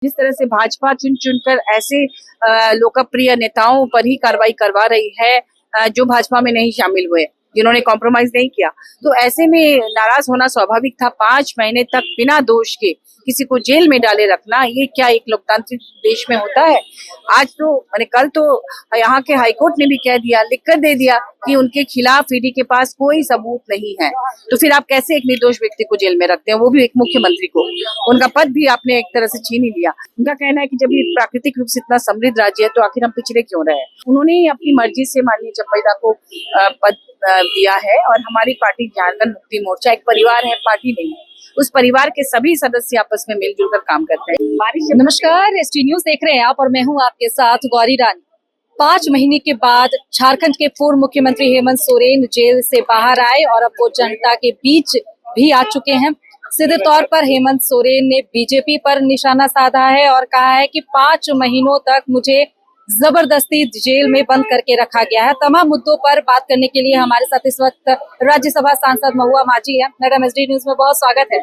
जिस तरह से भाजपा चुन चुनकर ऐसे लोकप्रिय नेताओं पर ही कार्रवाई करवा रही है जो भाजपा में नहीं शामिल हुए, जिन्होंने कॉम्प्रोमाइज नहीं किया, तो ऐसे में नाराज होना स्वाभाविक था। 5 महीने तक बिना दोष के किसी को जेल में डाले रखना, ये क्या एक लोकतांत्रिक देश में होता है? आज तो कल तो यहाँ के हाईकोर्ट ने भी कह दिया, लिखकर दे दिया कि उनके खिलाफ ईडी के पास कोई सबूत नहीं है। तो फिर आप कैसे एक निर्दोष व्यक्ति को जेल में रखते हैं, वो भी एक मुख्यमंत्री को? उनका पद भी आपने एक तरह से छीन ही लिया। उनका कहना है कि जब ये प्राकृतिक रूप से इतना समृद्ध राज्य है तो आखिर हम पिछड़े क्यों रहे? उन्होंने ही अपनी मर्जी से माननीय चप्पईदा को पद दिया है और हमारी पार्टी झारखंड मुक्ति मोर्चा एक परिवार है, पार्टी नहीं है। उस परिवार के सभी सदस्य आपस में मिलजुल कर काम करते हैं। नमस्कार, एसटी न्यूज देख रहे हैं आप और मैं हूं आपके साथ गौरी रानी। 5 महीने के बाद झारखंड के पूर्व मुख्यमंत्री हेमंत सोरेन जेल से बाहर आए और अब वो जनता के बीच भी आ चुके हैं। सीधे तौर पर हेमंत सोरेन ने बीजेपी पर निशाना साधा है और कहा है कि 5 महीनों तक मुझे जबरदस्ती जेल में बंद करके रखा गया है। तमाम मुद्दों पर बात करने के लिए हमारे साथ इस वक्त राज्यसभा सांसद महुआ माझी है। मैडम, एसडी न्यूज में बहुत स्वागत है।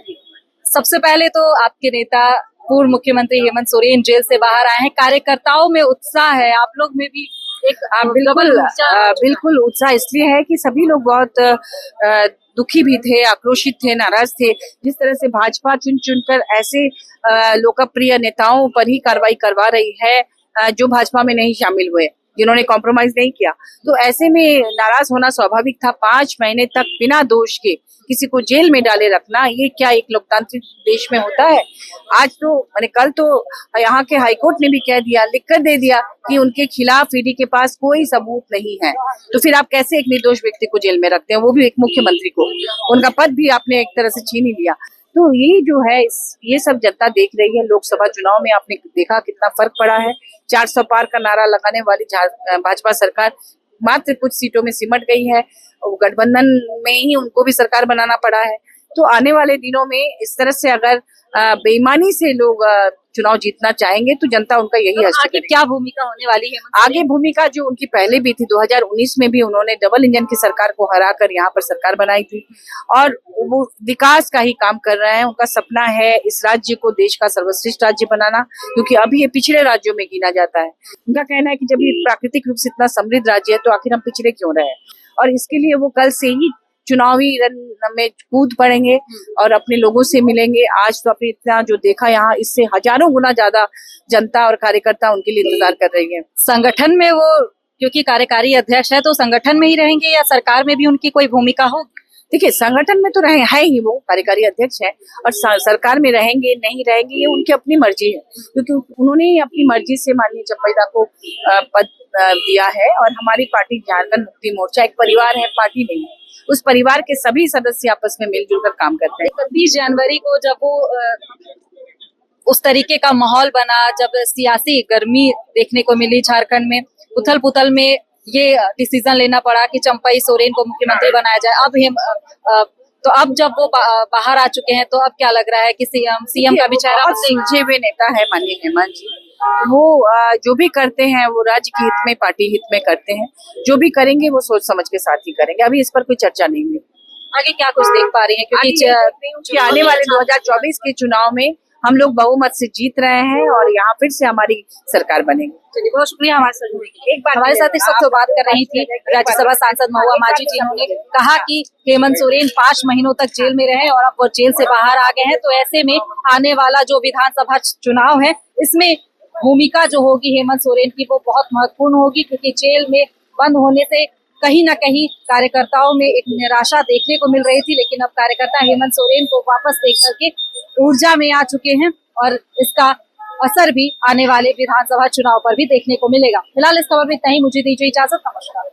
सबसे पहले तो आपके नेता पूर्व मुख्यमंत्री हेमंत सोरेन जेल से बाहर आए हैं, कार्यकर्ताओं में उत्साह है, आप लोग में भी एक बिल्कुल उत्साह इसलिए है कि सभी लोग बहुत दुखी भी थे, आक्रोशित थे, नाराज थे। जिस तरह से भाजपा चुन चुनकर ऐसे लोकप्रिय नेताओं पर ही कार्रवाई करवा रही है जो भाजपा में नहीं शामिल हुए, जिन्होंने कॉम्प्रोमाइज नहीं किया, तो ऐसे में नाराज होना स्वाभाविक था। 5 महीने तक बिना दोष के किसी को जेल में डाले रखना, ये क्या एक लोकतांत्रिक देश में होता है? आज तो कल तो यहाँ के हाईकोर्ट ने भी कह दिया, लिखकर दे दिया कि उनके खिलाफ ईडी के पास कोई सबूत नहीं है। तो फिर आप कैसे एक निर्दोष व्यक्ति को जेल में रखते हैं, वो भी एक मुख्यमंत्री को? उनका पद भी आपने एक तरह से छीन ही लिया। तो ये जो है ये सब जनता देख रही है। लोकसभा चुनाव में आपने देखा कितना फर्क पड़ा है। 400 पार का नारा लगाने वाली भाजपा सरकार मात्र कुछ सीटों में सिमट गई है। गठबंधन में ही उनको भी सरकार बनाना पड़ा है। तो आने वाले दिनों में इस तरह से अगर बेईमानी से लोग चुनाव जीतना चाहेंगे तो जनता उनका यही हश्र करेगी। क्या भूमिका होने वाली है? आगे भूमिका जो उनकी पहले भी थी, 2019 में भी उन्होंने डबल इंजन की सरकार को हराकर यहाँ पर सरकार बनाई थी और वो विकास का ही काम कर रहे हैं। उनका सपना है इस राज्य को देश का सर्वश्रेष्ठ राज्य बनाना, क्योंकि अभी ये पिछड़े राज्यों में गिना जाता है। उनका कहना है कि जब ये प्राकृतिक रूप से इतना समृद्ध राज्य है तो आखिर हम पिछड़े क्यों रहे? और इसके लिए वो कल से ही चुनावी रण में कूद पड़ेंगे और अपने लोगों से मिलेंगे। आज तो आपने इतना जो देखा यहाँ, इससे हजारों गुना ज्यादा जनता और कार्यकर्ता उनके लिए इंतजार कर रही है। संगठन में वो क्योंकि कार्यकारी अध्यक्ष है तो संगठन में ही रहेंगे या सरकार में भी उनकी कोई भूमिका होगी? देखिए, संगठन में तो है ही, वो कार्यकारी अध्यक्ष है और सरकार में रहेंगे नहीं रहेंगे ये उनकी अपनी मर्जी है, क्योंकि उन्होंने ही अपनी मर्जी से माननीय चप्पईदा को पद दिया है और हमारी पार्टी झारखंड मुक्ति मोर्चा एक परिवार है, पार्टी नहीं है। उस परिवार के सभी सदस्य आपस में मिलजुल कर काम करते हैं। 31 जनवरी को जब वो उस तरीके का माहौल बना, जब सियासी गर्मी देखने को मिली झारखंड में, उथल पुथल में ये डिसीजन लेना पड़ा कि चंपई सोरेन को मुख्यमंत्री बनाया जाए। तो अब जब वो बाहर आ चुके हैं तो अब क्या लग रहा है कि सीएम का भी चेहरा उलझे हुए नेता है माननीय हेमंत जी। वो जो भी करते हैं वो राज्य के हित में, पार्टी हित में करते हैं। जो भी करेंगे वो सोच समझ के साथ ही करेंगे। अभी इस पर कोई चर्चा नहीं हुई। आगे क्या कुछ देख पा रही हैं? क्योंकि आने वाले 2024 के चुनाव में हम लोग बहुमत से जीत रहे हैं और यहाँ फिर से हमारी सरकार बनेगी। चलिए, बहुत शुक्रिया हमारे साथ एक बार हमारे साथ इस वक्त बात कर रही थी राज्यसभा सांसद महुआ माझी जी। उन्होंने कहा कि हेमंत सोरेन 5 महीनों तक जेल में रहे और अब वो जेल से बाहर आ गए हैं, तो ऐसे में आने वाला जो विधानसभा चुनाव है इसमें भूमिका जो होगी हेमंत सोरेन की वो बहुत महत्वपूर्ण होगी, क्योंकि जेल में बंद होने से कहीं ना कहीं कार्यकर्ताओं में एक निराशा देखने को मिल रही थी, लेकिन अब कार्यकर्ता हेमंत सोरेन को वापस देख करके ऊर्जा में आ चुके हैं और इसका असर भी आने वाले विधानसभा चुनाव पर भी देखने को मिलेगा। फिलहाल इस खबर में इतना ही, मुझे दीजिए इजाजत, नमस्कार।